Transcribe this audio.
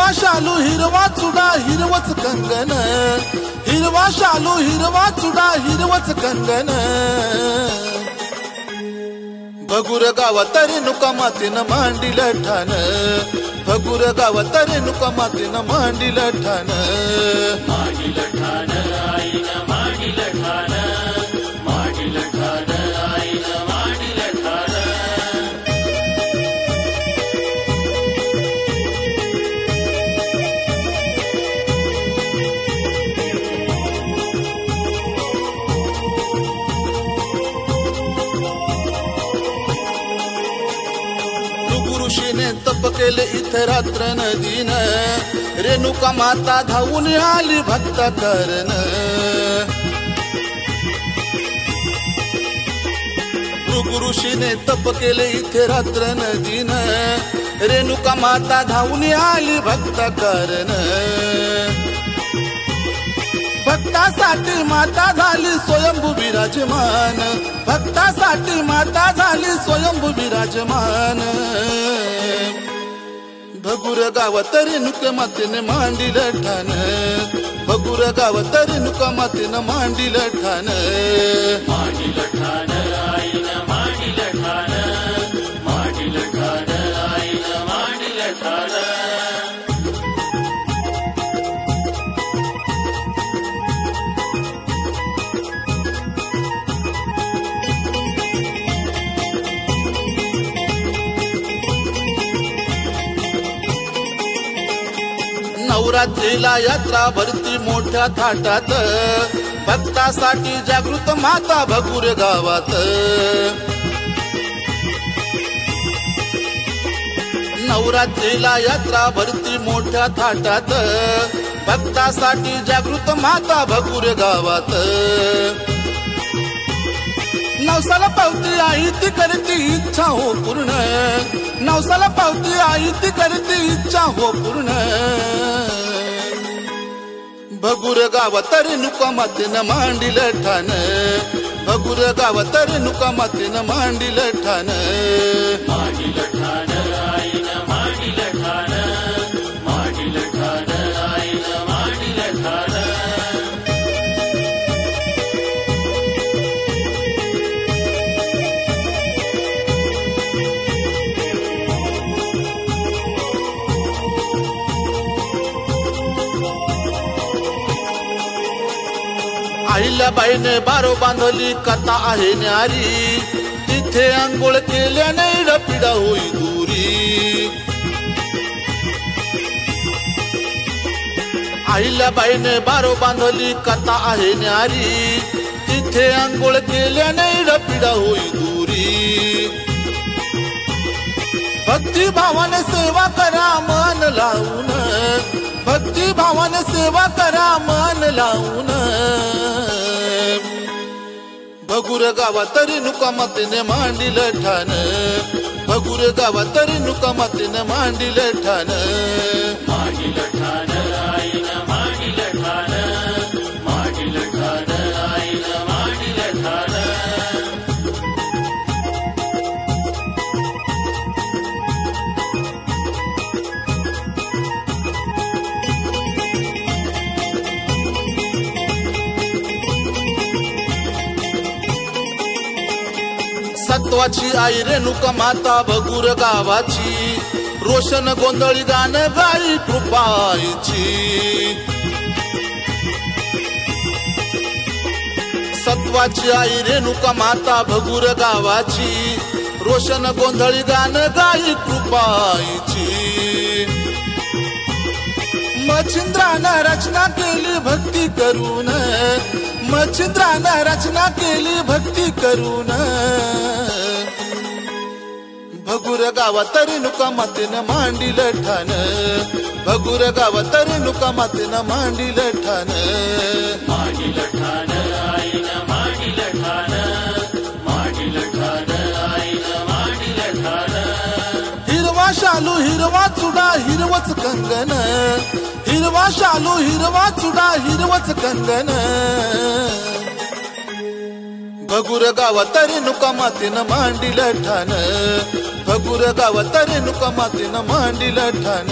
हिरवा शालू हिरवा चुडा हिरवच कंगन, हिरवा शालू हिरवा चुडा हिरवच कंगन, भगुर गावात रेणुका मातेनं मांडिलं ठाण, भगुर गावात रेणुका मातेनं मांडिलं ठाण, मांडिलं ठाण आईनं मांडिलं ठाण, मांडिलं ठाण आईनं मांडिलं ठाण. ऋषीने तप केले इथे रात्र नदीन, रेणुका माता धावून आली भक्त करण, ऋषीने तप केले इथे रात्र नदीन, रेणुका माता धावून आली भक्त करण, भक्तासाठी माता झाली स्वयंभू विराजमान, भक्तासाठी माता झाली स्वयंभू विराजमान, भगुर गावात रेणुका मातेने मांडिलं ठाण, भगुर गावात रेणुका मातेनं मांडिलं ठाण, मांडिलं ठाण आईनं मांडिलं ठाण, मांडिलं ठाण आईनं मांडिलं ठाण. नवरात्रीला यात्रा भरती मोठ्या थाटात, भक्तासाठी जागृत माता भगुर गावात, नवरात्रीला यात्रा भरती मोठ्या थाटात, भक्तासाठी जागृत माता भगुर गावात, नवसाला पावती आई ती करती इच्छा हो पूर्ण, नवसाला पावती आई ती करती इच्छा हो पूर्ण, भगुर गावात रेणुका मातेनं मांडिलं ठाण, भगुर गावात रेणुका मातेनं मांडिलं ठाण, मांडिलं ठाण आईनं मांडिलं ठाण, मांडिलं ठाण आईनं मांडिलं ठाण. आईला बाईने बारो बांधली कथा आहे न्यारी, तिथे आंघोळ केल्याने पिढा होई दुरी, आईला बाईने बारो बांधली कथा आहे न्यारी, तिथे आंघोळ केल्याने पिढा होई दुरी, भक्ती भावाने सेवा करा मन लावून, भक्ती भावाने सेवा करा मन लावून, भगुर गावात रेणुका मातेने मांडिलं ठाण, भगुर गावात रेणुका मातेने मांडिलं ठाण, मांडिलं ठाण आईनं मांडिलं ठाण, मांडिलं ठाण आईनं मांडिलं ठाण. सत्वाची आई रेणुका माता भगुर गावाची, रोशन गोंधळी गाणं गाई कृपाईची, सत्वाची आई रेणुका माता भगुर गावाची, रोशन गोंधळी गाणं गाई कृपाईची, मच्छिंद्रानं रचना केली भक्ती करून, मच्छिंद्रानं रचना केली भक्ती करून, भगुर गावात रेणुका मातेनं मांडिलं ठाण, भगुर गावात रेणुका मातेनं मांडिलं ठाण, मांडिलं ठाण आईनं मांडिलं ठाण, मांडिलं ठाण आईनं मांडिलं ठाण. हिरवा शालू हिरवा चुडा हिरवच कंगन, हिरवा शालू हिरवा चुडा हिरवच कंगन, भगुर गावात रेणुका मातेनं मांडिलं ठाण, भगुर गावात रेणुका मातेनं मांडिलं ठाण.